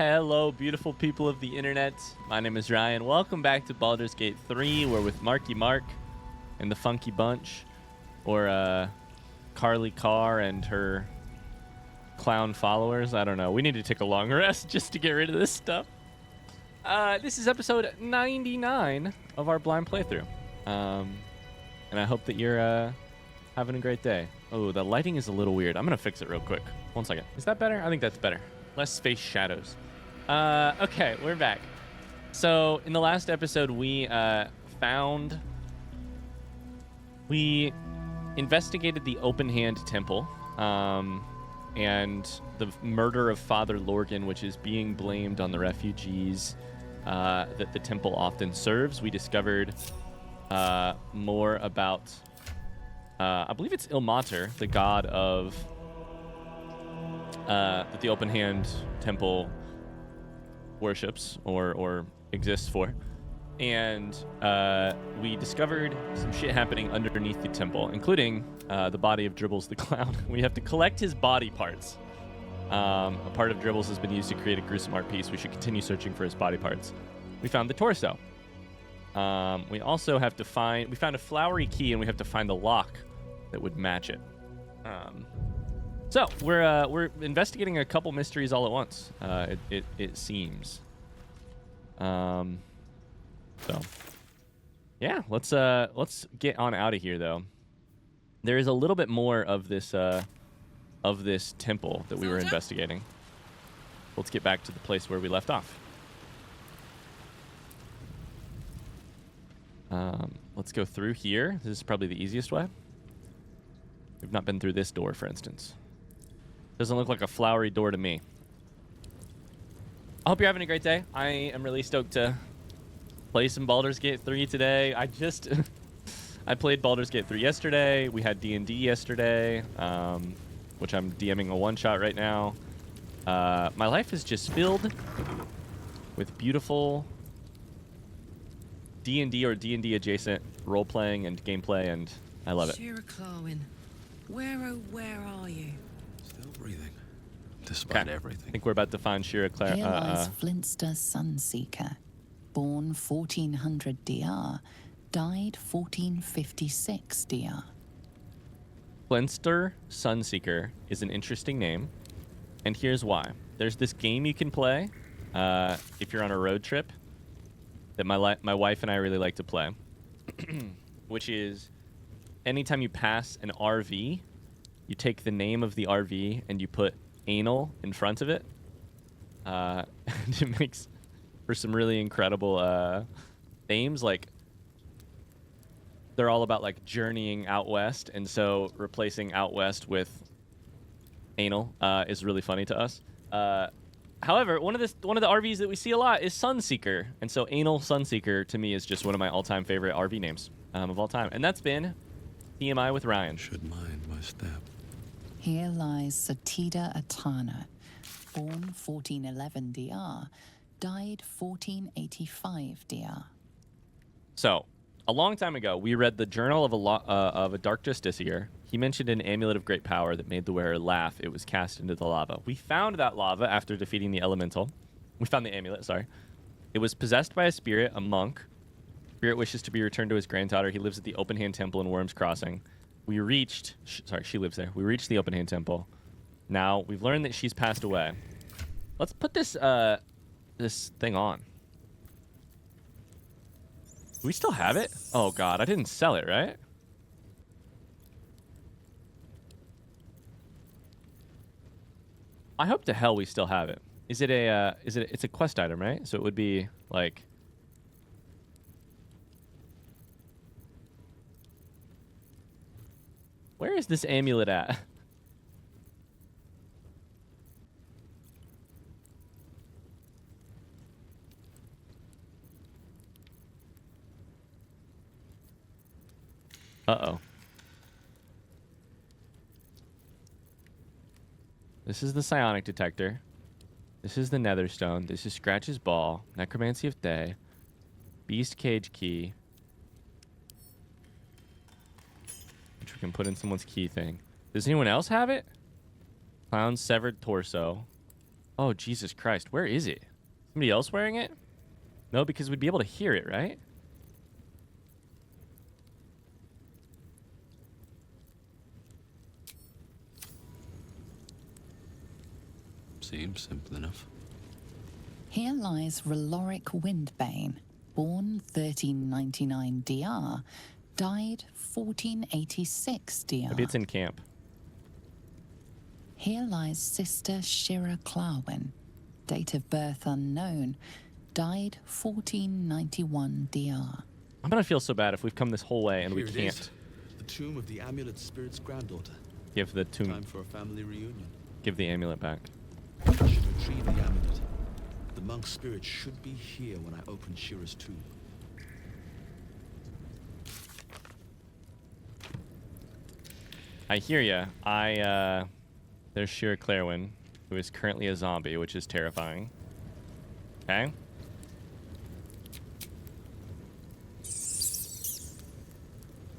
Hello, beautiful people of the internet. My name is Ryan. Welcome back to Baldur's Gate 3. We're with Marky Mark and the Funky Bunch, or Carly Carr and her clown followers. I don't know. We need to take a long rest just to get rid of this stuff. This is episode 99 of our blind playthrough. And I hope that you're having a great day. Oh, the lighting is a little weird. I'm going to fix it real quick. 1 second. Is that better? I think that's better. Less space shadows. Okay, we're back. So in the last episode, we investigated the Open Hand Temple and the murder of Father Lorgan, which is being blamed on the refugees that the temple often serves. We discovered more about, I believe it's Ilmater, the god of that the Open Hand Temple worships or exists for. And we discovered some shit happening underneath the temple, including the body of Dribbles the Clown. We have to collect his body parts. A part of Dribbles has been used to create a gruesome art piece. We should continue searching for his body parts. We found the torso. We also have to we found a flowery key, and we have to find the lock that would match it. So we're investigating a couple mysteries all at once. It seems. So yeah, let's get on out of here though. There is a little bit more of this temple that we were investigating. Let's get back to the place where we left off. Let's go through here. This is probably the easiest way. We've not been through this door, for instance. Doesn't look like a flowery door to me. I hope you're having a great day. I am really stoked to play some Baldur's Gate 3 today. I played Baldur's Gate 3 yesterday. We had D&D yesterday, which I'm DMing a one-shot right now. My life is just filled with beautiful D&D or D&D adjacent role-playing and gameplay, and I love it. Shira Clarwin, where are you? Still breathing, despite everything. I think we're about to find Shira Claire. Here lies Flintster Sunseeker, born 1400 DR, died 1456 DR. Flintster Sunseeker is an interesting name, and here's why. There's this game you can play if you're on a road trip that my wife and I really like to play, which is anytime you pass an RV, you take the name of the RV and you put anal in front of it. And it makes for some really incredible names. Like, they're all about like journeying out west, and so replacing out west with anal is really funny to us. However, one of the RVs that we see a lot is Sunseeker, and so Anal Sunseeker to me is just one of my all-time favorite RV names of all time, and that's been TMI with Ryan. Should mind my step. Here lies Satida Atana, born 1411 DR, died 1485 DR. So, a long time ago, we read the Journal of a Dark Justiciar. He mentioned an amulet of great power that made the wearer laugh. It was cast into the lava. We found that lava after defeating the elemental. We found the amulet, sorry. It was possessed by a spirit, a monk. Spirit wishes to be returned to his granddaughter. He lives at the Open Hand Temple in Worms Crossing. She lives there. We reached the Open Hand Temple. Now, we've learned that she's passed away. Let's put this thing on. Do we still have it? Oh god, I didn't sell it, right? I hope to hell we still have it. It's a quest item, right? So it would be like, where is this amulet at? Uh-oh. This is the psionic detector. This is the netherstone. This is Scratch's ball. Necromancy of Day. Beast cage key. Which we can put in someone's key thing. Does anyone else have it? Clown's severed torso. Oh, Jesus Christ. Where is it? Somebody else wearing it? No, because we'd be able to hear it, right? Seems simple enough. Here lies Raloric Windbane, born 1399 DR, died 1486 DR. Maybe it's in camp. Here lies Sister Shira Clarwin, date of birth unknown, died 1491 DR. I'm gonna feel so bad if we've come this whole way and Here we it can't is. The tomb of the amulet spirit's granddaughter. give the tomb, Time for a family reunion. give the amulet back. I should retrieve the amulet. The monk's spirit should be here when I open Shira's tomb. I hear ya. There's Shira Clarwin, who is currently a zombie, which is terrifying. Okay.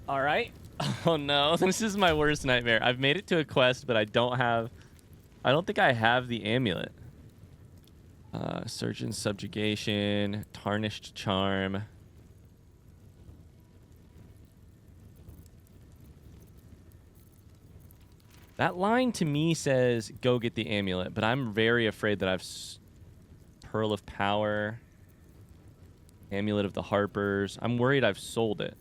All right. Oh no, this is my worst nightmare. I've made it to a quest, but I don't think I have the amulet. Surgeon Subjugation, Tarnished Charm. That line to me says, go get the amulet, but I'm very afraid that I've... Pearl of Power. Amulet of the Harpers. I'm worried I've sold it.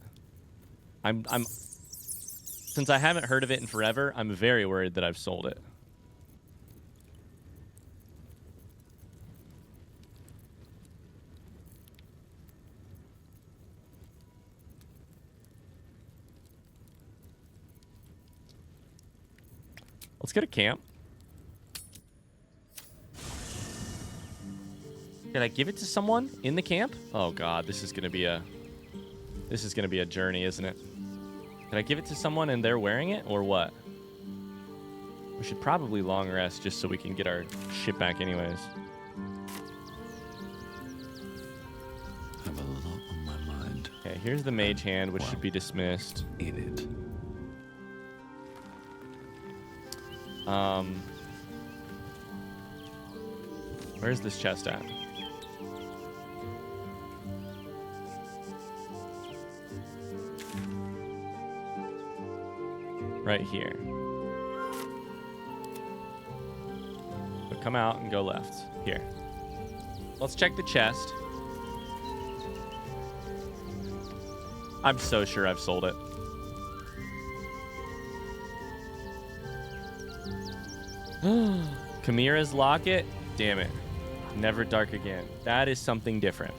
I'm... Since I haven't heard of it in forever, I'm very worried that I've sold it. Let's go to camp. Did I give it to someone in the camp? Oh god, this is gonna be a journey, isn't it? Did I give it to someone and they're wearing it, or what? We should probably long rest just so we can get our shit back anyways. I have a lot on my mind. Okay, here's the mage hand, which should be dismissed. In it. Where's this chest at? Right here. So come out and go left. Here. Let's check the chest. I'm so sure I've sold it. Chimera's locket? Damn it. Never dark again. That is something different.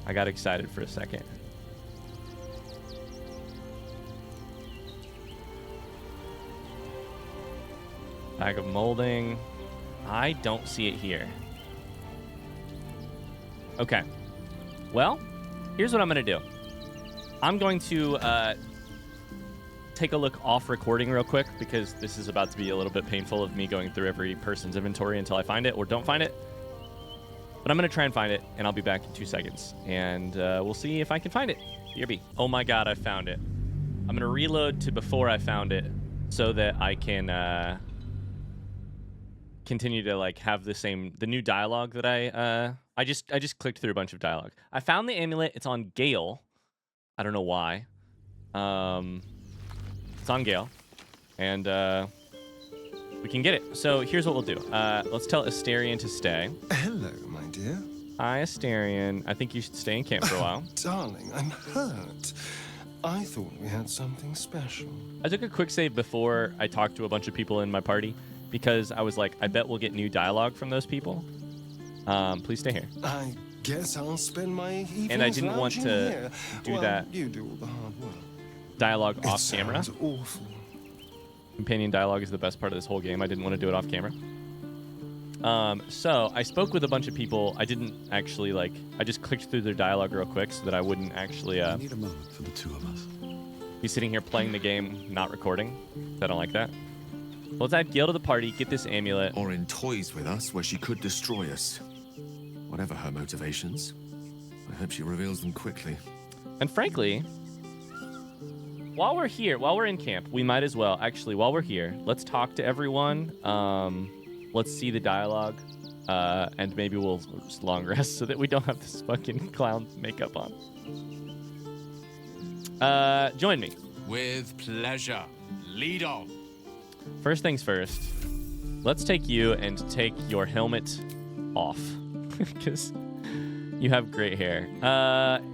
I got excited for a second. Bag of molding. I don't see it here. Okay. Well, here's what I'm going to do. I'm going to take a look off recording real quick because this is about to be a little bit painful of me going through every person's inventory until I find it or don't find it. But I'm going to try and find it, and I'll be back in 2 seconds. And we'll see if I can find it. BRB. Oh my god, I found it. I'm going to reload to before I found it so that I can continue to like have the new dialogue that I just clicked through a bunch of dialogue. I found the amulet. It's on Gale. I don't know why. It's on Gale, and we can get it. So here's what we'll do. Let's tell Asterion to stay. Hello, my dear. Hi, Asterion. I think you should stay in camp for a while. Darling, I'm hurt. I thought we had something special. I took a quick save before I talked to a bunch of people in my party because I was like, I bet we'll get new dialogue from those people. Please stay here. I guess I'll spend my evenings And I didn't want lounging to here. do Well, that you do all the hard work. dialogue off It camera. sounds awful. Companion dialogue is the best part of this whole game. I didn't want to do it off camera. So I spoke with a bunch of people. I didn't actually I just clicked through their dialogue real quick so that I wouldn't actually I need a moment for the two of us. be sitting here playing the game, not recording. I don't like that. Let's add Gale to the party, get this amulet. Or in toys with us where she could destroy us. Whatever her motivations, I hope she reveals them quickly. And frankly, while we're here, while we're in camp, we might as well, actually, while we're here, let's talk to everyone. let's see the dialogue, and maybe we'll just long rest so that we don't have this fucking clown makeup on. Join me. With pleasure. Lead on. First things first, let's take you and take your helmet off because you have great hair.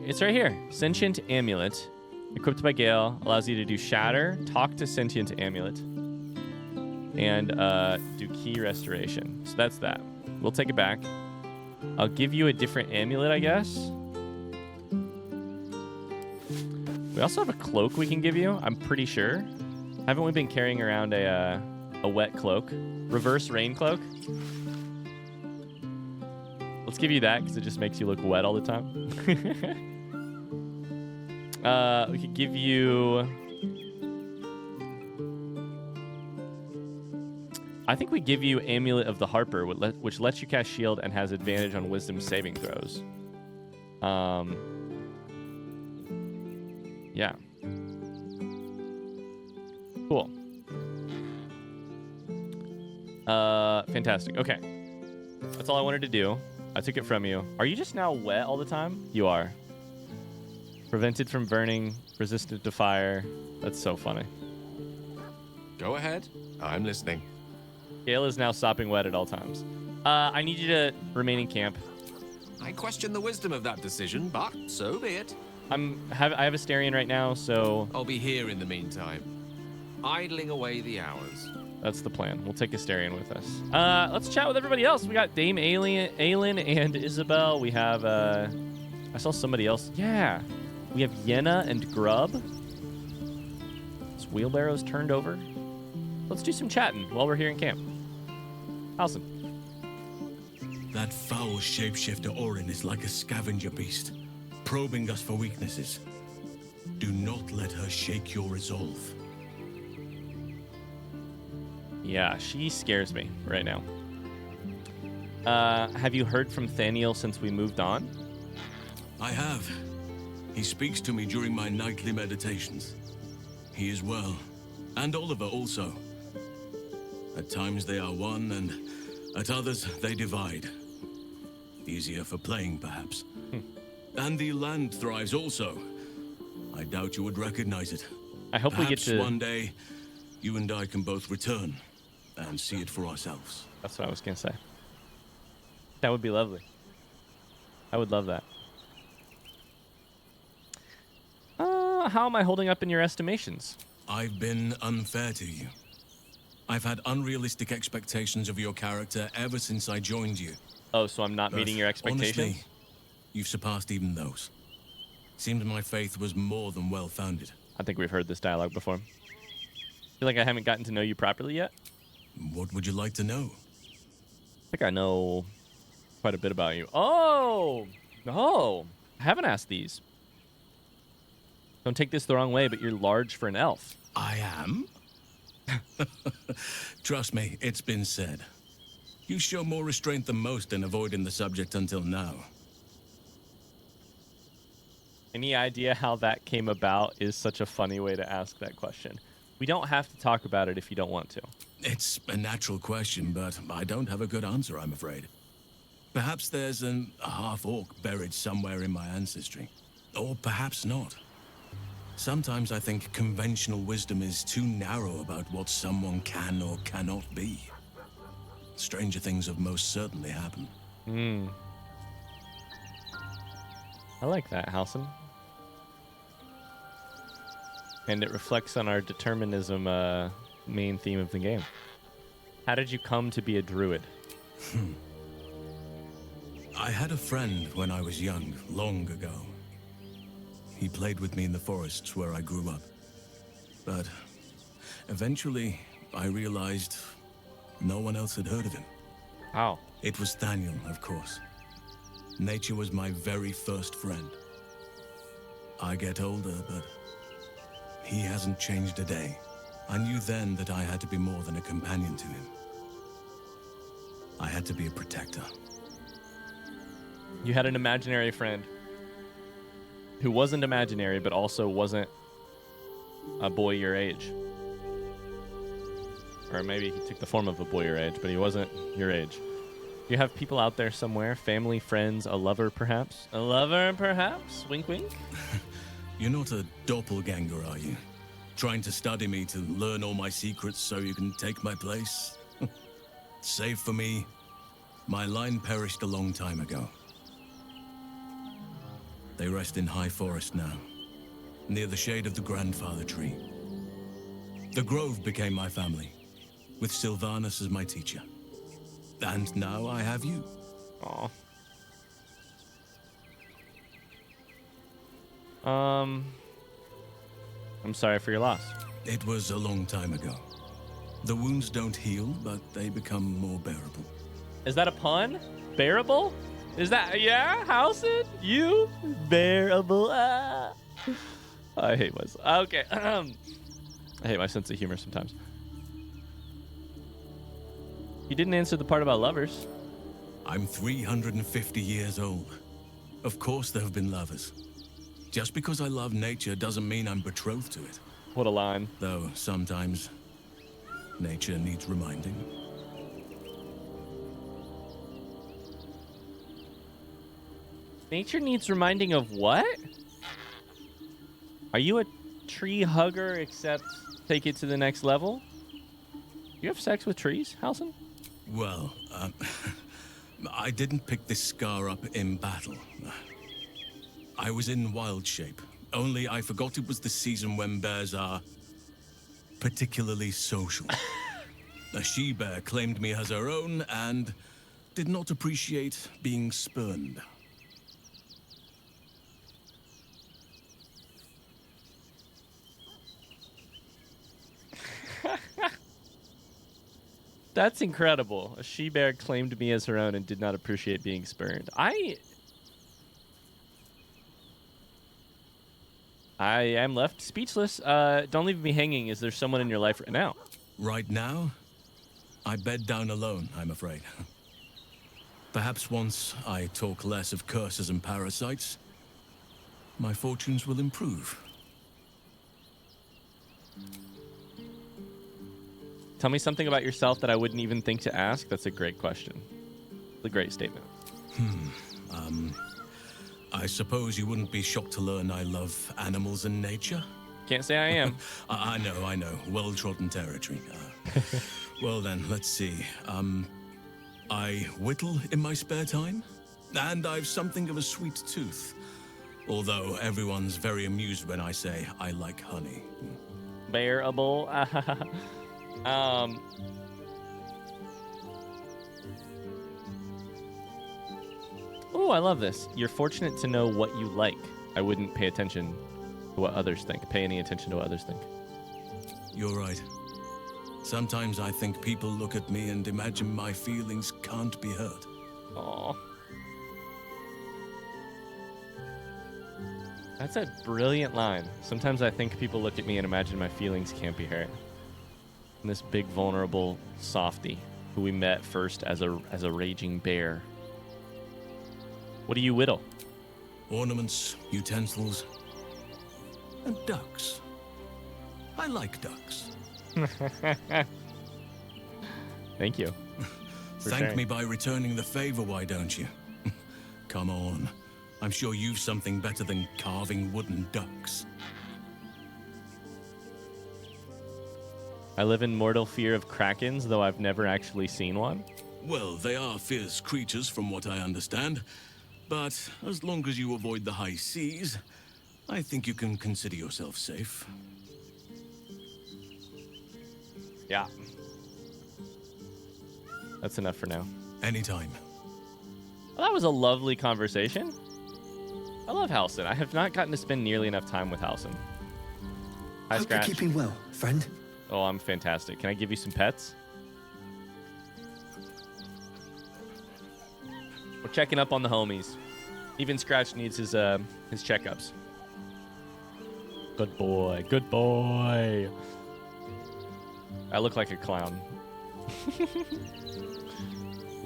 It's right here. Sentient Amulet. Equipped by Gale. Allows you to do Shatter, talk to Sentient Amulet, and do Key Restoration. So that's that. We'll take it back. I'll give you a different amulet, I guess. We also have a cloak we can give you, I'm pretty sure. Haven't we been carrying around a wet cloak? Reverse rain cloak? Let's give you that because it just makes you look wet all the time. We could give you... I think we give you Amulet of the Harper, which lets you cast Shield and has advantage on Wisdom saving throws. Yeah. Cool. Fantastic. Okay. That's all I wanted to do. I took it from you. Are you just now wet all the time? You are. Prevented from burning, resistant to fire. That's so funny. Go ahead. I'm listening. Gale is now sopping wet at all times. I need you to remain in camp. I question the wisdom of that decision, but so be it. I have a Starion right now, so I'll be here in the meantime, idling away the hours. that's the plan. We'll take Astarion with us. Let's chat with everybody else. We got Dame Aelin and Isabel. We have, I saw somebody else. Yeah. We have Yenna and Grub. This wheelbarrow's turned over. Let's do some chatting while we're here in camp. Awesome. That foul shapeshifter Orin is like a scavenger beast, probing us for weaknesses. Do not let her shake your resolve. Yeah, she scares me right now. Have you heard from Thaniel since we moved on? I have. He speaks to me during my nightly meditations. He is well, and Oliver also. At times they are one, and at others they divide. Easier for playing, perhaps. And the land thrives also. I doubt you would recognize it. I hope we get Perhaps to... one day, you and I can both return and see it for ourselves. That's what I was going to say. That would be lovely. I would love that. How am I holding up in your estimations? I've been unfair to you. I've had unrealistic expectations of your character ever since I joined you. Oh, so I'm not But meeting your expectations? honestly, you've surpassed even those. Seemed my faith was more than well-founded. I think we've heard this dialogue before. I feel like I haven't gotten to know you properly yet. What would you like to know? I think I know quite a bit about you. Oh! No! I haven't asked these. Don't take this the wrong way, but you're large for an elf. I am? Trust me, it's been said. You show more restraint than most in avoiding the subject until now. Any idea how that came about is such a funny way to ask that question. We don't have to talk about it if you don't want to. It's a natural question, but I don't have a good answer, I'm afraid. Perhaps there's a half-orc buried somewhere in my ancestry. Or perhaps not. Sometimes I think conventional wisdom is too narrow about what someone can or cannot be. Stranger things have most certainly happened. I like that, Halson. And it reflects on our determinism main theme of the game. How did you come to be a druid? I had a friend when I was young, long ago. He played with me in the forests where I grew up. But eventually, I realized no one else had heard of him. How? It was Thaniel, of course. Nature was my very first friend. I get older, but he hasn't changed a day. I knew then that I had to be more than a companion to him. I had to be a protector. You had an imaginary friend who wasn't imaginary, but also wasn't a boy your age. Or maybe he took the form of a boy your age, but he wasn't your age. You have people out there somewhere, family, friends, a lover perhaps? A lover perhaps? Wink wink? You're not a doppelganger, are you? Trying to study me to learn all my secrets so you can take my place? Save for me, my line perished a long time ago. They rest in high forest now, near the shade of the grandfather tree. The grove became my family, with Sylvanus as my teacher. And now I have you. Aw. I'm sorry for your loss. It was a long time ago. The wounds don't heal, but they become more bearable. Is that a pun? Bearable? Is that, yeah, Halson? You? Bearable? Ah. I hate myself. Okay. I hate my sense of humor sometimes. You didn't answer the part about lovers. I'm 350 years old. Of course there have been lovers. Just because I love nature doesn't mean I'm betrothed to it. What a line. Though sometimes nature needs reminding. Nature needs reminding of what? Are you a tree hugger except take it to the next level? You have sex with trees, Halson? Well, I didn't pick this scar up in battle. I was in wild shape. Only I forgot it was the season when bears are particularly social. A she-bear claimed me as her own and did not appreciate being spurned. That's incredible. A she-bear claimed me as her own and did not appreciate being spurned. I am left speechless. Don't leave me hanging. Is there someone in your life right now? Right now, I bed down alone, I'm afraid. Perhaps once I talk less of curses and parasites, my fortunes will improve. Tell me something about yourself that I wouldn't even think to ask. That's a great question. It's a great statement. I suppose you wouldn't be shocked to learn I love animals and nature? Can't say I am. I know. Well-trodden territory. Well then, let's see. I whittle in my spare time, and I've something of a sweet tooth. Although everyone's very amused when I say I like honey. Bearable. Oh, I love this. You're fortunate to know what you like. I wouldn't pay attention to what others think. Pay any attention to what others think. You're right. Sometimes I think people look at me and imagine my feelings can't be hurt. Aw. That's a brilliant line. Sometimes I think people look at me and imagine my feelings can't be hurt. And this big, vulnerable softy who we met first as a raging bear. What do you whittle? Ornaments, utensils, and ducks. I like ducks. Thank you. Thank me by returning the favor, why don't you? Come on. I'm sure you've something better than carving wooden ducks. I live in mortal fear of krakens, though I've never actually seen one. Well, they are fierce creatures from what I understand. But as long as you avoid the high seas, I think you can consider yourself safe. Yeah. That's enough for now. Anytime. Well, that was a lovely conversation. I love Halson. I have not gotten to spend nearly enough time with Halson. Hi, Hope Scratch. you're keeping well, friend. Oh, I'm fantastic. Can I give you some pets? We're checking up on the homies. Even Scratch needs his checkups. Good boy. Good boy. I look like a clown. You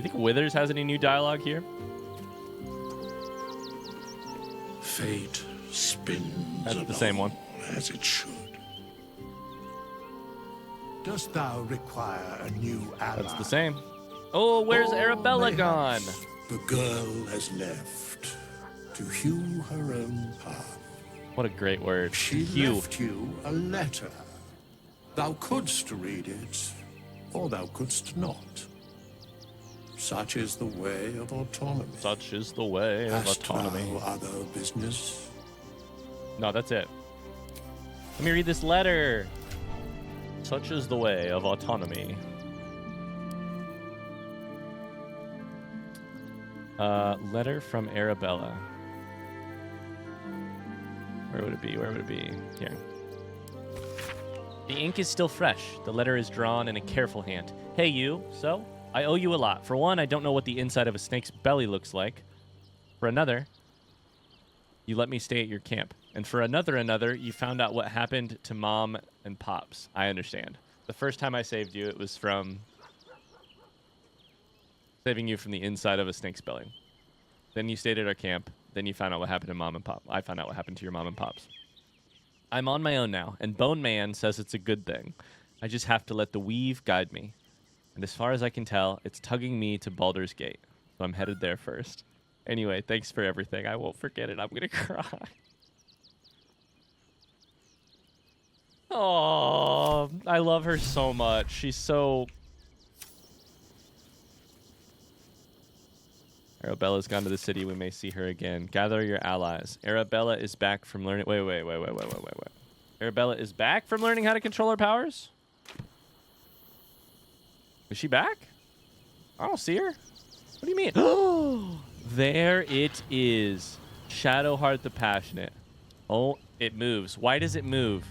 think Withers has any new dialogue here? Fate spins That's the same one. as it should. Dost thou require a new ally? That's the same. Oh, where's Arabella gone? Mayhaps the girl has left to hew her own path. What a great word. She Hugh. left you a letter. Thou couldst read it, or thou couldst not. Such is the way of autonomy. Such is the way of Hast autonomy. thou other business? No, that's it. Let me read this letter. Such is the way of autonomy. Letter from Arabella. Where would it be? Where would it be? Here. The ink is still fresh. The letter is drawn in a careful hand. Hey, you. So, I owe you a lot. For one, I don't know what the inside of a snake's belly looks like. For another, you let me stay at your camp. And for another, you found out what happened to Mom and Pops. I understand. The first time I saved you, it was from saving you from the inside of a snake's belly. Then you stayed at our camp. Then you found out what happened to Mom and Pop. I found out what happened to your Mom and Pops. I'm on my own now, and Bone Man says it's a good thing. I just have to let the weave guide me. And as far as I can tell, it's tugging me to Baldur's Gate. So I'm headed there first. Anyway, thanks for everything. I won't forget it. I'm going to cry. Oh, I love her so much. She's so... Arabella's gone to the city. We may see her again. Gather your allies. Arabella is back from learning... Wait. Arabella is back from learning how to control her powers? Is she back? I don't see her. What do you mean? Oh, there it is. Shadowheart the Passionate. Oh, it moves. Why does it move?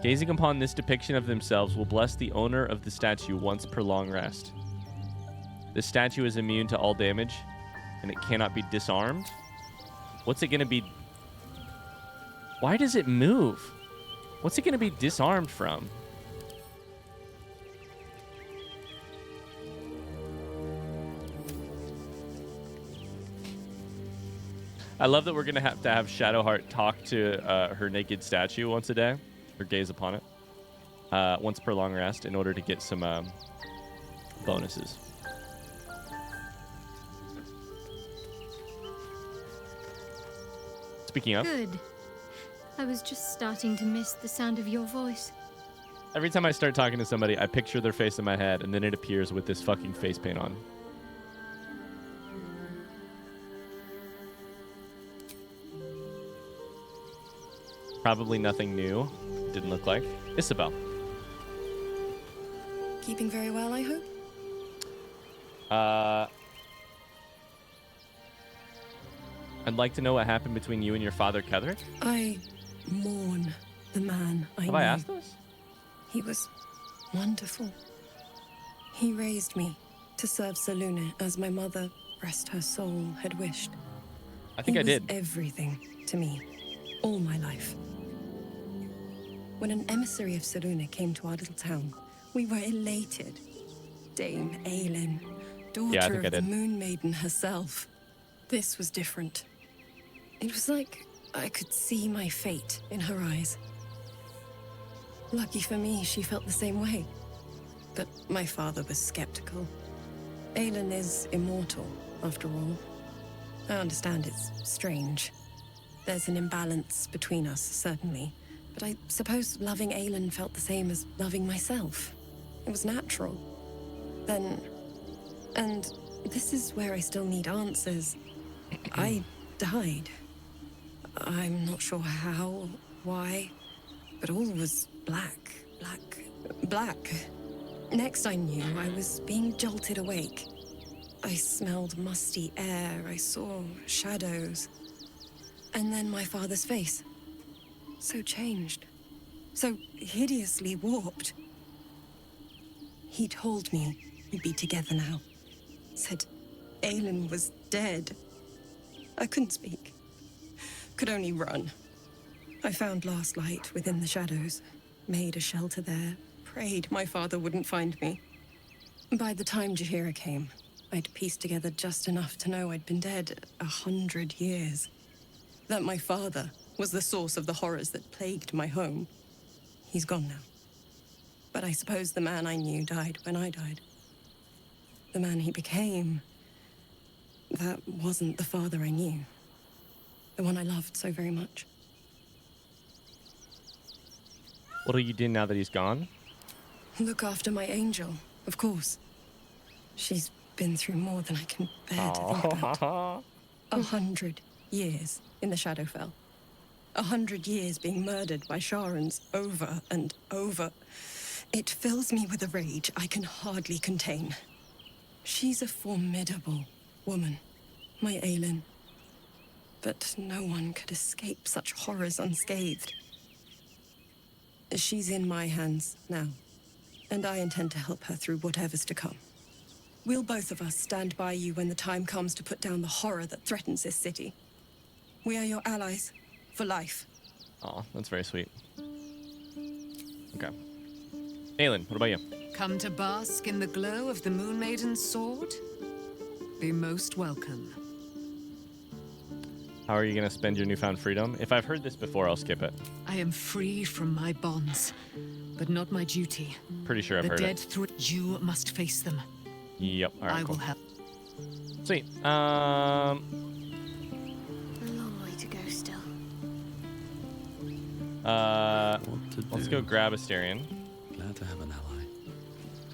Gazing upon this depiction of themselves will bless the owner of the statue once per long rest. The statue is immune to all damage, and it cannot be disarmed. What's it going to be? Why does it move? What's it going to be disarmed from? I love that we're going to have Shadowheart talk to her naked statue once a day, or gaze upon it, once per long rest in order to get some bonuses. Speaking of, Good. I was just starting to miss the sound of your voice. every time I start talking to somebody, I picture their face in my head, and then it appears with this fucking face paint on. Probably nothing new. Didn't look like. Isabel. Keeping very well, I hope? I'd like to know what happened between you and your father, Ketherick. I mourn the man I Have knew. I asked this? He was wonderful. He raised me to serve Selûne as my mother, rest her soul, had wished. I think I did. He was everything to me, all my life. When an emissary of Selûne came to our little town, we were elated. Dame Aelin, daughter of the Moon Maiden herself. This was different. It was like I could see my fate in her eyes. Lucky for me, she felt the same way. But my father was skeptical. Aelin is immortal, after all. I understand it's strange. There's an imbalance between us, certainly. But I suppose loving Aelin felt the same as loving myself. It was natural. Then... And this is where I still need answers. I died. I'm not sure how, why, but all was black. Next I knew, I was being jolted awake. I smelled musty air, I saw shadows. And then my father's face. So changed. So hideously warped. He told me we'd be together now. Said Aelin was dead. I couldn't speak. Could only run. I found last light within the shadows. Made a shelter there. Prayed my father wouldn't find me. By the time Jaheira came, I'd pieced together just enough to know I'd been dead 100 years. That my father was the source of the horrors that plagued my home. He's gone now. But I suppose the man I knew died when I died. The man he became, that wasn't the father I knew. The one I loved so very much. What'll you do now that he's gone? Look after my angel, of course. She's been through more than I can bear to think about. 100 years in the Shadowfell. 100 years being murdered by Sharans over and over. It fills me with a rage I can hardly contain. She's a formidable woman, my Aelin. But no one could escape such horrors unscathed. She's in my hands now, and I intend to help her through whatever's to come. We'll both of us stand by you when the time comes to put down the horror that threatens this city. We are your allies for life. Oh, that's very sweet. Okay. Aelin, what about you? Come to bask in the glow of the Moon Maiden's sword? Be most welcome. How are you going to spend your newfound freedom? If I've heard this before, I'll skip it. I am free from my bonds, but not my duty. Pretty sure I've heard it. The dead you must face them. Yep. All right, I cool. will help. Sweet. A long way to go still. Let's go grab Asterion. Glad to have an ally.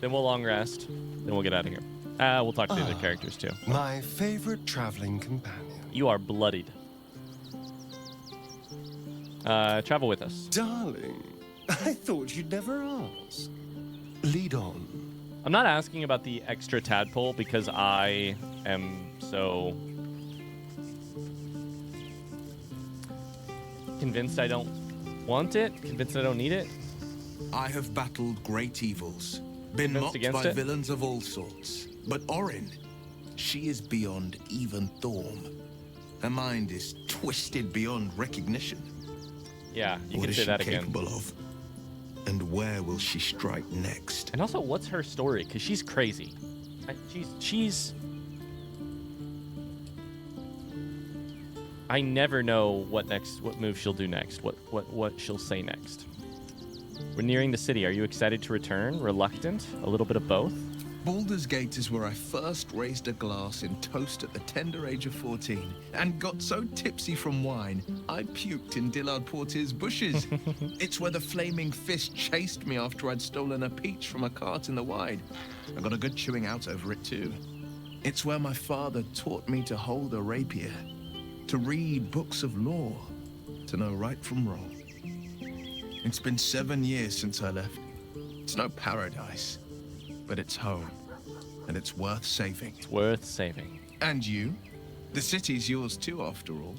Then we'll long rest. Then we'll get out of here. We'll talk to the other characters too. My favorite traveling companion. You are bloodied. Travel with us. Darling, I thought you'd never ask. Lead on. I'm not asking about the extra tadpole because I am so convinced I don't want it, convinced I don't need it. I have battled great evils, been Convinced mocked against by it? villains of all sorts. But Orin, she is beyond even Thorm. Her mind is twisted beyond recognition. Yeah, you What can is say she that again. capable of? And where will she strike next? And also, what's her story? Because she's crazy. She's. I never know what move she'll do next. What she'll say next. We're nearing the city. Are you excited to return? Reluctant? A little bit of both? Baldur's Gate is where I first raised a glass in toast at the tender age of 14 and got so tipsy from wine, I puked in Dillard Portier's bushes. It's where the flaming fist chased me after I'd stolen a peach from a cart in the Wide. I got a good chewing out over it too. It's where my father taught me to hold a rapier, to read books of lore, to know right from wrong. It's been 7 years since I left. It's no paradise, but it's home, and it's worth saving. It's worth saving. And you? The city's yours too, after all.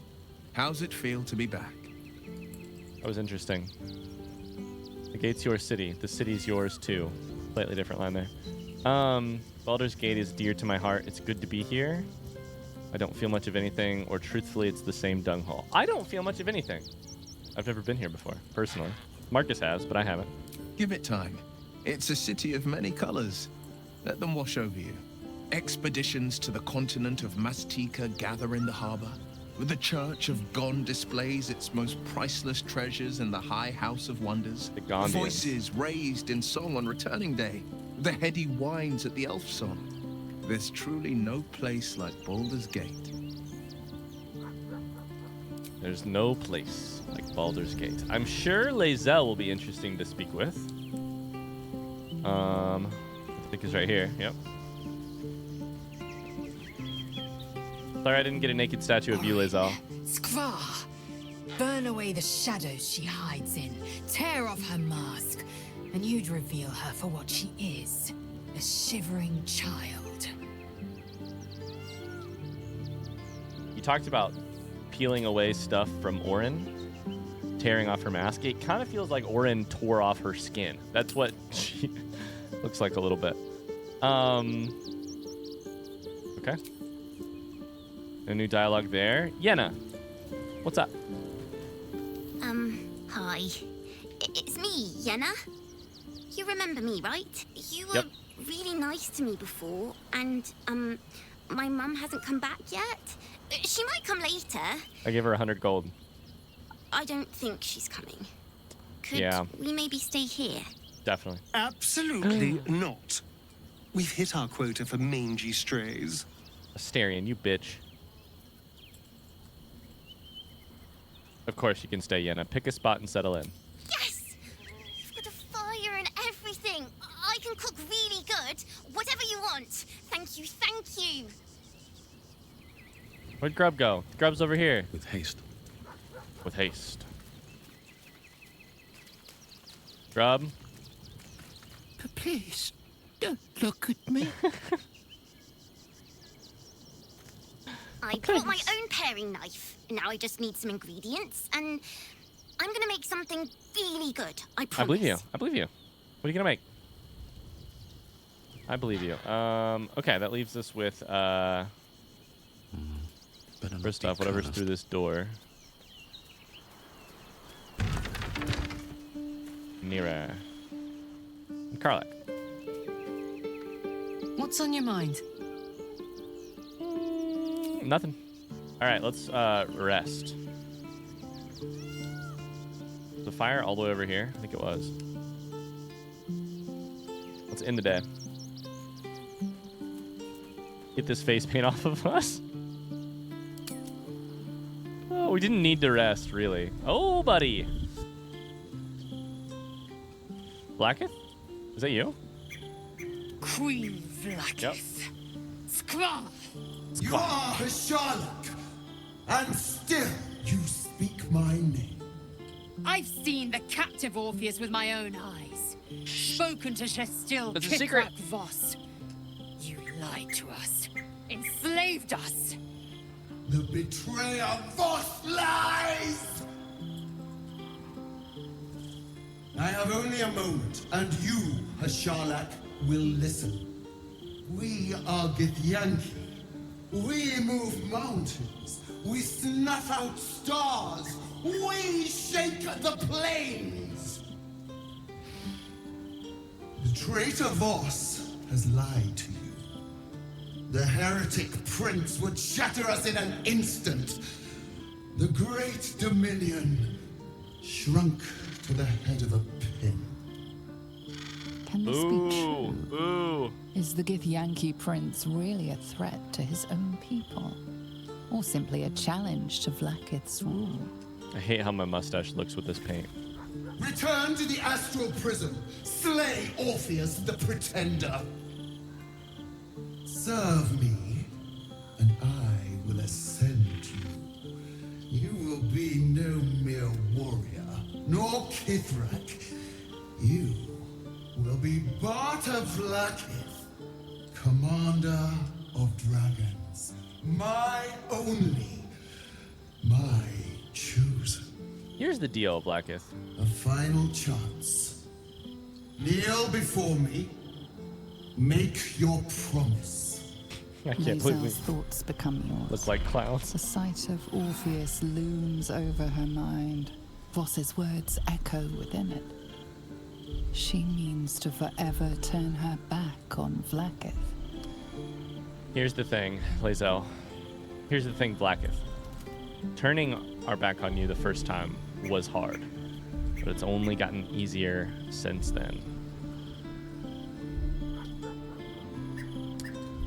How's it feel to be back? That was interesting. The gate's your city. The city's yours too. Slightly different line there. Baldur's Gate is dear to my heart. It's good to be here. I don't feel much of anything, or truthfully, it's the same dung hole. I don't feel much of anything. I've never been here before, personally. Marcus has, but I haven't. Give it time. It's a city of many colors. Let them wash over you. Expeditions to the continent of Mastika gather in the harbor. The Church of Gon displays its most priceless treasures in the High House of Wonders. The Gondians. Voices raised in song on returning day. The heady wines at the Elf Song. There's truly no place like Baldur's Gate. There's no place like Baldur's Gate. I'm sure Lae'zel will be interesting to speak with. I think he's right here. Yep. Sorry I didn't get a naked statue of you, Lae'zel. Skvar! Burn away the shadows she hides in. Tear off her mask. And you'd reveal her for what she is. A shivering child. You talked about peeling away stuff from Orin, tearing off her mask. It kind of feels like Orin tore off her skin. That's what she looks like a little bit. Okay. A new dialogue there. Yenna, what's up? Hi. It's me, Yenna. You remember me, right? You were really nice to me before, and, my mum hasn't come back yet. She might come later. I gave her 100 gold. I don't think she's coming. Could we maybe stay here? Definitely. Absolutely not. We've hit our quota for mangy strays. Astarion, you bitch. Of course you can stay, Yenna. Pick a spot and settle in. Yes! You've got a fire and everything. I can cook really good. Whatever you want. Thank you, thank you. Where'd Grub go? Grub's over here. With haste. With haste. Grub? Please, don't look at me. I brought my own paring knife. Now I just need some ingredients, and I'm gonna make something really good. I promise. I believe you. I believe you. What are you gonna make? I believe you. Okay, that leaves us with first off, whatever's through this door. Nira. And Karlach. What's on your mind? Nothing. All right, let's rest. The fire all the way over here. I think it was. Let's end the day. Get this face paint off of us. Oh, we didn't need to rest, really. Oh, buddy. Blacketh? Is that you? Queen Blacketh. Yep. Skra! You are Hasharlok, and still you speak my name. I've seen the captive Orpheus with my own eyes. Spoken to Shestil That's a secret. Kithrak Voss. You lied to us. Enslaved us. The betrayer Voss lies! I have only a moment, and you, Hasharlok, will listen. We are Githyanki. We move mountains. We snuff out stars. We shake the plains. The traitor Voss has lied to you. The heretic prince would shatter us in an instant. The great dominion shrunk to the head of a pin. Can this be true? Ooh. Is the Githyanki prince really a threat to his own people? Or simply a challenge to Vlaakith's rule? I hate how my mustache looks with this paint. Return to the astral prism. Slay Orpheus the Pretender. Serve me, and I will ascend you. You will be no mere warrior, nor Kithrak. You will be Barta Vlaakith, commander of dragons. My only, my chosen. Here's the deal, Blacketh. A final chance. Kneel before me. Make your promise. I can't believe we Lae'zel's thoughts become yours. look like clowns. The sight of Orpheus looms over her mind. Voss's words echo within it. She means to forever turn her back on Vlaakith. Here's the thing, Lae'zel. Here's the thing, Blacketh. Turning our back on you the first time was hard, but it's only gotten easier since then.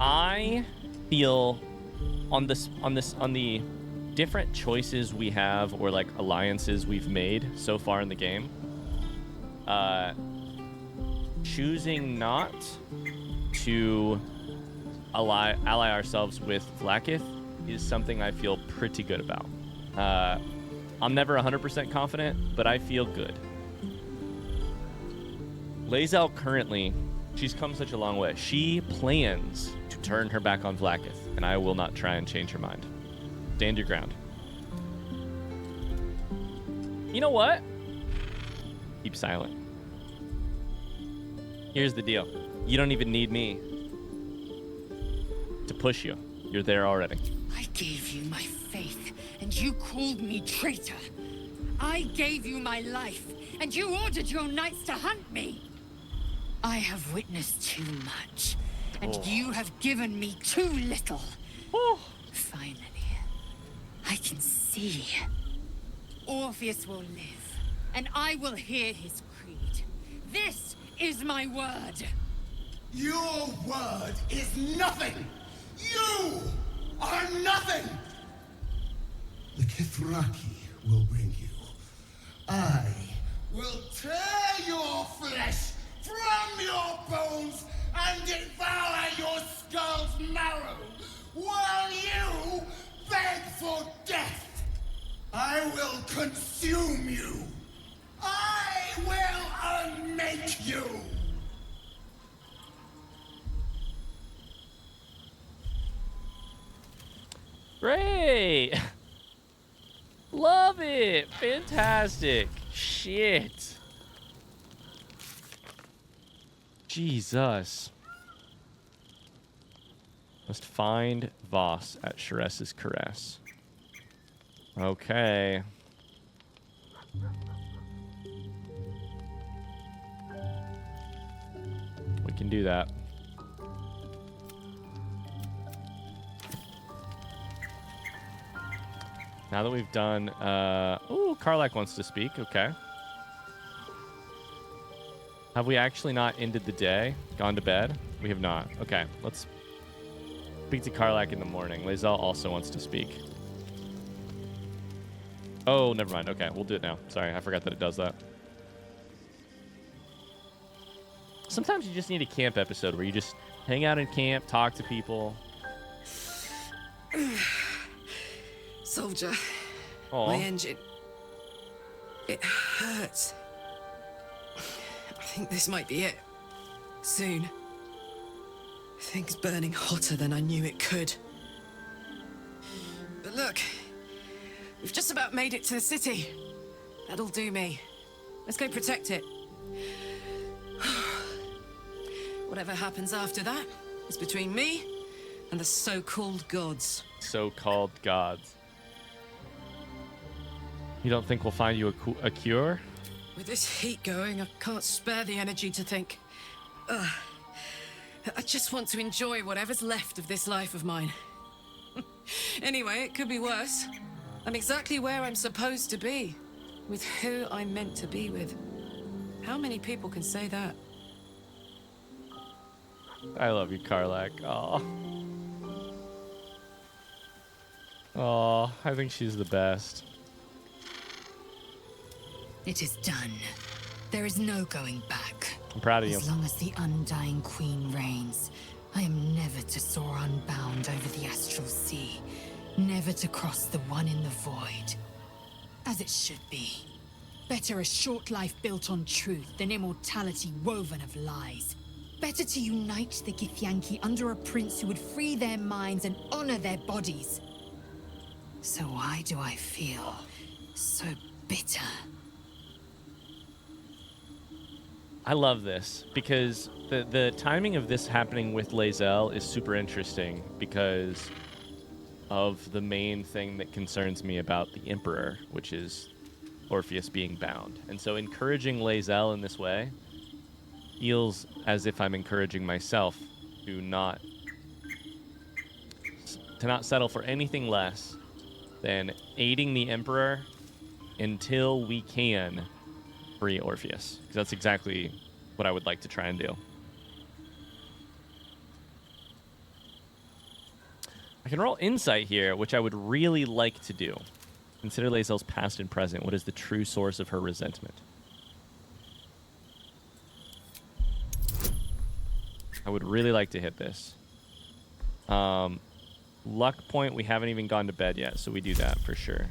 I feel on the different choices we have or like alliances we've made so far in the game, choosing not to ally ourselves with Vlaakith is something I feel pretty good about. I'm never 100% confident, but I feel good. Lae'zel currently, she's come such a long way. She plans to turn her back on Vlaakith, and I will not try and change her mind. Stand your ground. You know what? Keep silent. Here's the deal. You don't even need me to push you. You're there already. I gave you my faith, and you called me traitor. I gave you my life, and you ordered your knights to hunt me. I have witnessed too much, and you have given me too little. Finally, I can see. Orpheus will live, and I will hear his creed. This is my word. Your word is nothing! You are nothing! The Kithraki will bring you. I will tear your flesh from your bones and devour your skull's marrow while you beg for death. I will consume you. I will unmake you. Great! Love it! Fantastic! Shit! Jesus. Must find Voss at Sharess's caress. Okay. We can do that. Now that we've done, ooh, Karlach wants to speak. Okay. Have we actually not ended the day? Gone to bed? We have not. Okay, let's speak to Karlach in the morning. Lae'zel also wants to speak. Oh, never mind. Okay, we'll do it now. Sorry, I forgot that it does that. Sometimes you just need a camp episode where you just hang out in camp, talk to people. Soldier, Aww. my engine, it hurts. I think this might be it. Soon. Things burning hotter than I knew it could. But look, we've just about made it to the city. That'll do me. Let's go protect it. Whatever happens after that is between me and the so-called gods. So-called gods. You don't think we'll find you a cure? With this heat going, I can't spare the energy to think. I just want to enjoy whatever's left of this life of mine. Anyway, it could be worse. I'm exactly where I'm supposed to be, with who I'm meant to be with. How many people can say that? I love you, Karlach. Aw. Aw, I think she's the best. It is done. There is no going back. I'm proud of you. As long as the Undying Queen reigns, I am never to soar unbound over the astral sea, never to cross the one in the void. As it should be. Better a short life built on truth than immortality woven of lies. Better to unite the Githyanki under a prince who would free their minds and honor their bodies. So why do I feel so bitter? I love this because the timing of this happening with Lae'zel is super interesting because of the main thing that concerns me about the Emperor, which is Orpheus being bound. And so encouraging Lae'zel in this way feels as if I'm encouraging myself to not settle for anything less than aiding the Emperor until we can free Orpheus, because that's exactly what I would like to try and do. I can roll insight here, which I would really like to do. Consider Lae'zel's past and present. What is the true source of her resentment? I would really like to hit this. Luck point, we haven't even gone to bed yet, so we do that for sure.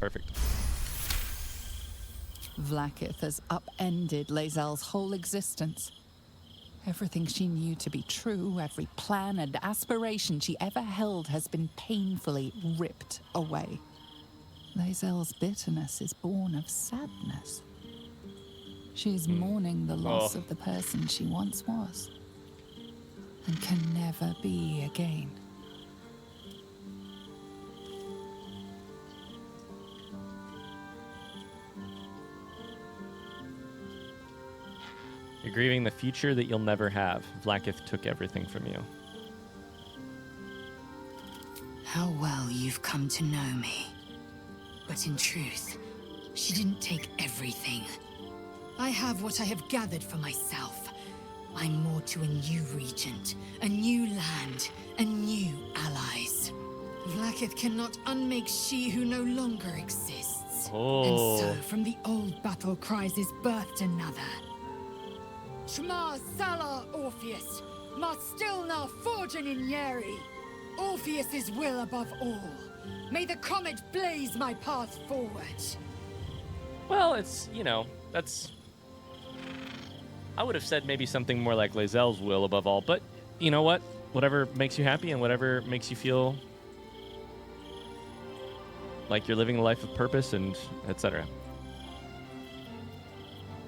Perfect. Vlaakith has upended Lae'zel's whole existence. Everything she knew to be true, every plan and aspiration she ever held has been painfully ripped away. Lae'zel's bitterness is born of sadness. She is mourning the loss of the person she once was, and can never be again. You're grieving the future that you'll never have. Vlaakith took everything from you. How well you've come to know me. But in truth, she didn't take everything. I have what I have gathered for myself. I'm more to a new regent, a new land, and new allies. Vlaakith cannot unmake she who no longer exists. And so, from the old battle cries is birthed another. Shma Salar Orpheus, Ma Stilna Forgin in Yeri. Orpheus's will above all. May the comet blaze my path forward. Well, it's, you know, that's... I would have said maybe something more like Lae'zel's will above all, but you know what? Whatever makes you happy and whatever makes you feel like you're living a life of purpose and etc.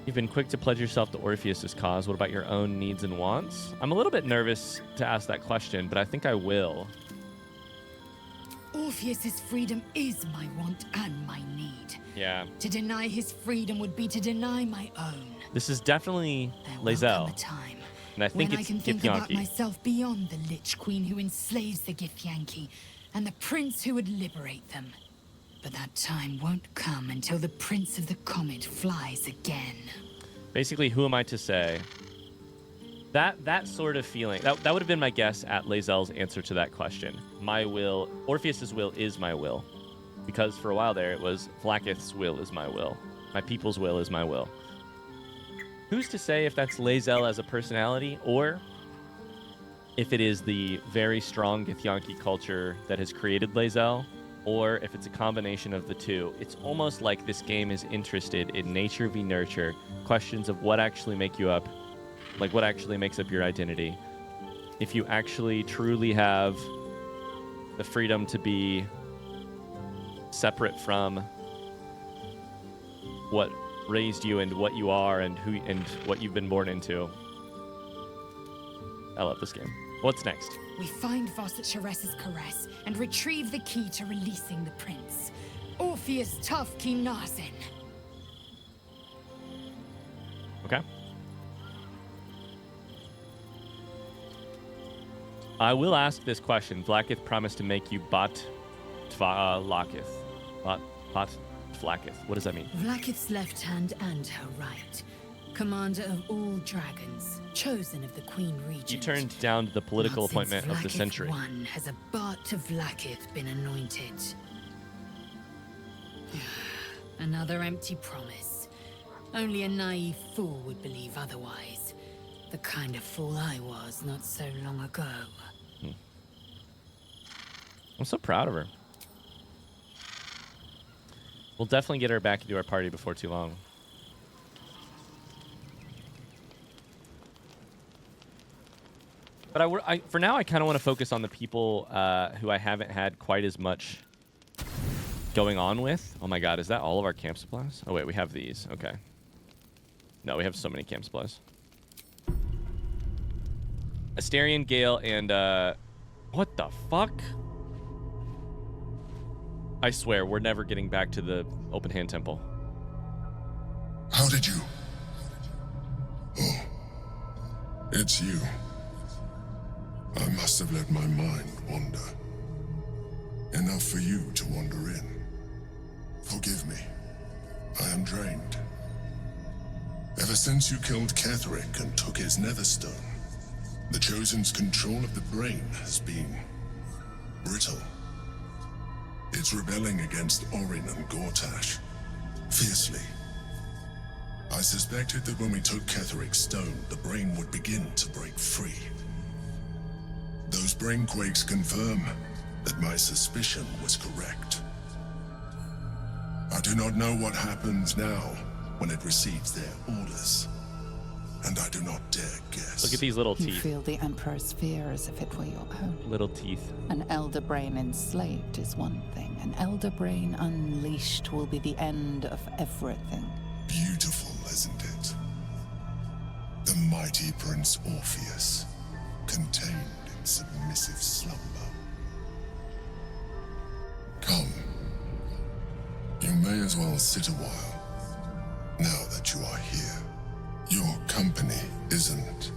You've been quick to pledge yourself to Orpheus's cause. What about your own needs and wants? I'm a little bit nervous to ask that question, but I think I will. Orpheus's freedom is my want and my need. Yeah. To deny his freedom would be to deny my own. This is definitely Lae'zel. And I think when it's I can think about Githyanki. myself beyond the Lich Queen who enslaves the Githyanki and the prince who would liberate them. But that time won't come until the Prince of the Comet flies again. Basically, who am I to say? That sort of feeling, that would have been my guess at Lae'zel's answer to that question. My will, Orpheus's will is my will. Because for a while there, it was Vlaakith's will is my will. My people's will is my will. Who's to say if that's Lae'zel as a personality, or if it is the very strong Githyanki culture that has created Lae'zel, or if it's a combination of the two. It's almost like this game is interested in nature v nurture, questions of what actually make you up, like what actually makes up your identity. If you actually truly have the freedom to be separate from what raised you and what you are and who and what you've been born into. I love this game. What's next? We find Voss at Shares's caress and retrieve the key to releasing the prince. Orpheus Tufki Narsin. Okay. I will ask this question. Vlaakith promised to make you Bat Lakith. Bat Vlaakith. What does that mean? Vlaakith's left hand and her right. Commander of all dragons, chosen of the Queen Regent. You turned down the political Not since appointment of the Vlaakith century. One has a Bart of Vlaakith been anointed. Another empty promise. Only a naive fool would believe otherwise. The kind of fool I was not so long ago. I'm so proud of her. We'll definitely get her back into our party before too long. But for now, I kind of want to focus on the people who I haven't had quite as much going on with. Oh my god, is that all of our camp supplies? Oh wait, we have these. Okay. No, we have so many camp supplies. Astarion, Gale, and what the fuck? I swear, we're never getting back to the open hand temple. How did you? Oh, it's you. I must have let my mind wander. Enough for you to wander in. Forgive me. I am drained. Ever since you killed Ketheric and took his netherstone, the Chosen's control of the brain has been brittle. It's rebelling against Orin and Gortash, fiercely. I suspected that when we took Ketheric's stone, the brain would begin to break free. Those brainquakes confirm that my suspicion was correct. I do not know what happens now when it receives their orders, and I do not dare guess. Look at these little You teeth. feel the Emperor's fear as if it were your own. Little teeth. An elder brain enslaved is one thing. An elder brain unleashed will be the end of everything. Beautiful, isn't it? The mighty Prince Orpheus, contained in submissive slumber. Come. You may as well sit a while, now that you are here. Your company isn't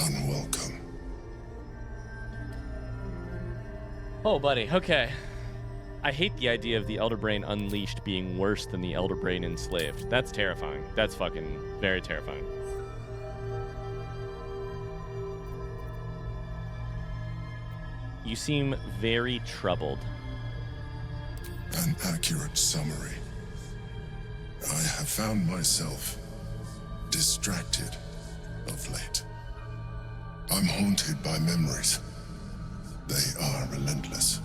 unwelcome. Oh, buddy. Okay. I hate the idea of the Elder Brain Unleashed being worse than the Elder Brain Enslaved. That's terrifying. That's fucking very terrifying. You seem very troubled. An accurate summary. I have found myself distracted of late. I'm haunted by memories. They are relentless.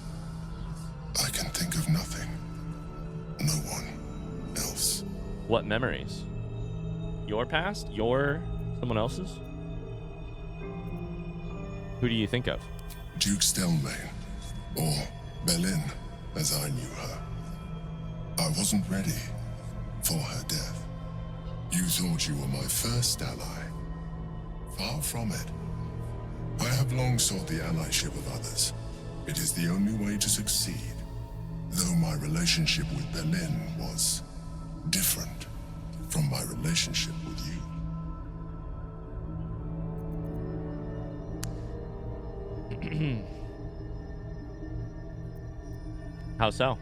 I can think of nothing. No one else. What memories? Your past? Your someone else's? Who do you think of? Duke Stelmane, or Belin, as I knew her. I wasn't ready for her death. You thought you were my first ally. Far from it. I have long sought the allyship of others. It is the only way to succeed. Though my relationship with Belin was different from my relationship with you. How so?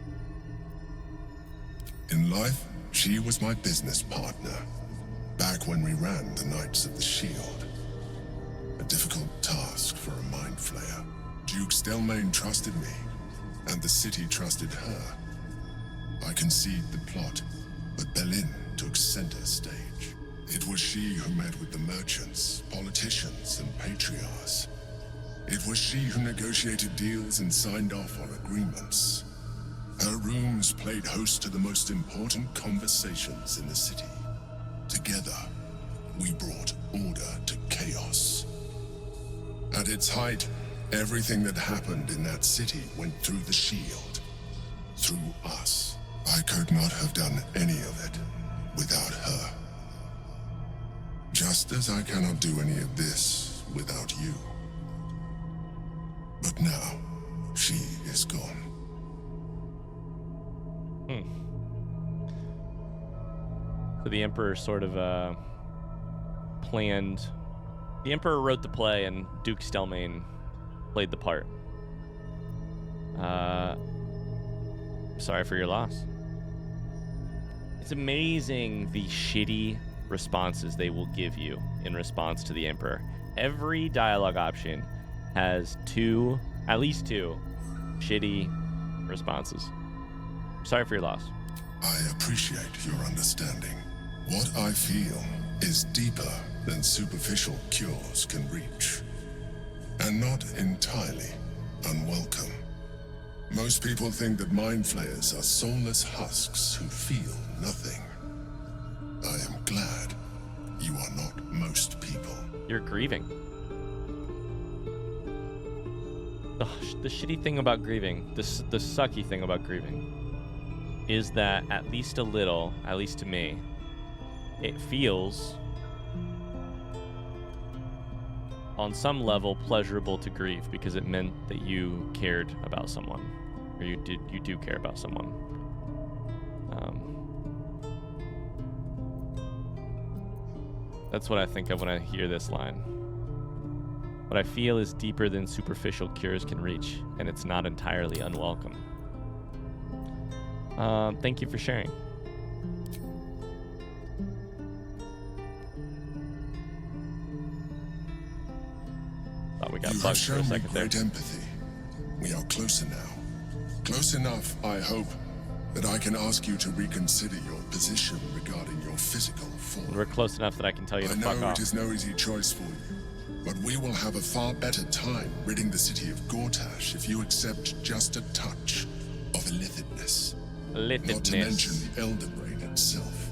In life, she was my business partner. Back when we ran the Knights of the Shield. A difficult task for a mind flayer. Duke Stelmane trusted me, and the city trusted her. I conceived the plot, but Belin took center stage. It was she who met with the merchants, politicians, and patriarchs. It was she who negotiated deals and signed off on agreements. Her rooms played host to the most important conversations in the city. Together, we brought order to chaos. At its height, everything that happened in that city went through the shield. Through us. I could not have done any of it without her. Just as I cannot do any of this without you. But now, she is gone. So the Emperor sort of planned... The Emperor wrote the play and Duke Stelmane played the part. Sorry for your loss. It's amazing the shitty responses they will give you in response to the Emperor. Every dialogue option has at least two shitty responses. Sorry for your loss. I appreciate your understanding. What I feel is deeper than superficial cures can reach, and not entirely unwelcome. Most people think that mind flayers are soulless husks who feel nothing. I am glad you are not most people. You're grieving. The shitty thing about grieving, the sucky thing about grieving, is that at least a little, at least to me, it feels on some level pleasurable to grieve because it meant that you cared about someone, or you do care about someone. That's what I think of when I hear this line. What I feel is deeper than superficial cures can reach, and it's not entirely unwelcome. Thank you for sharing. Thought we got You have bugged for a shown me second there. great empathy. We are closer now. Close enough, I hope, that I can ask you to reconsider your position regarding your physical form. We're close enough that I can tell you to I fuck know off. it is no easy choice for you, but we will have a far better time ridding the city of Gortash if you accept just a touch of illithidness. Not to mention the Elder Brain itself.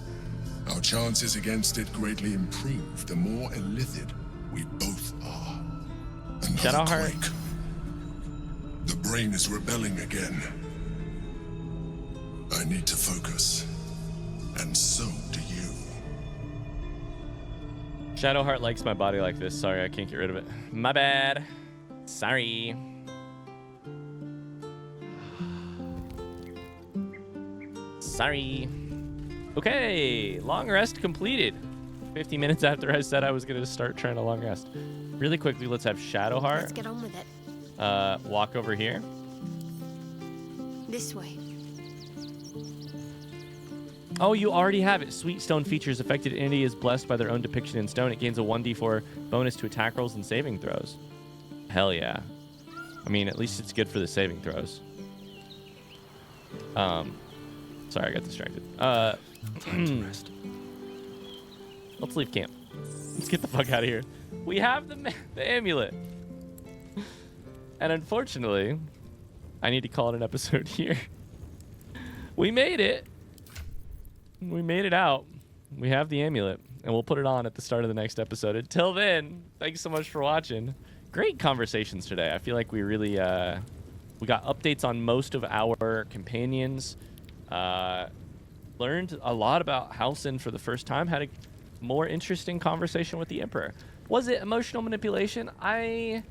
Our chances against it greatly improve the more illithid we both are. Another quake. The brain is rebelling again. I need to focus, and so do you. Shadowheart likes my body like this. Sorry, I can't get rid of it. My bad. Sorry. Sorry. Okay, long rest completed. 50 minutes after I said I was going to start trying to long rest. Really quickly, let's have Shadowheart. Let's get on with it. Walk over here. This way. Oh, you already have it. Sweet stone features. Affected entity is blessed by their own depiction in stone. It gains a 1d4 bonus to attack rolls and saving throws. Hell yeah. I mean, at least it's good for the saving throws. Sorry, I got distracted. Time to rest. Let's leave camp. Let's get the fuck out of here. We have the amulet. And unfortunately, I need to call it an episode here. We made it. We made it out. We have the amulet, and we'll put it on at the start of the next episode. Until then, thanks so much for watching. Great conversations today. I feel like we really we got updates on most of our companions. Learned a lot about Halsin for the first time. Had a more interesting conversation with the Emperor. Was it emotional manipulation? I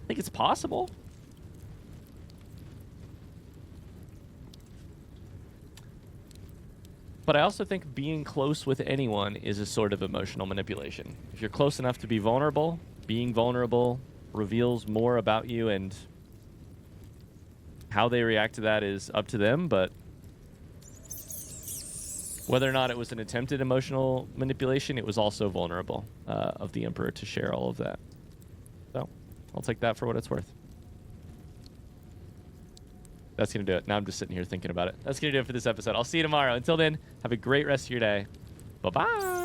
think it's possible. But I also think being close with anyone is a sort of emotional manipulation. If you're close enough to be vulnerable, being vulnerable reveals more about you, and how they react to that is up to them. But whether or not it was an attempted emotional manipulation, it was also vulnerable of the Emperor to share all of that. So I'll take that for what it's worth. That's going to do it. Now I'm just sitting here thinking about it. That's going to do it for this episode. I'll see you tomorrow. Until then, have a great rest of your day. Bye-bye.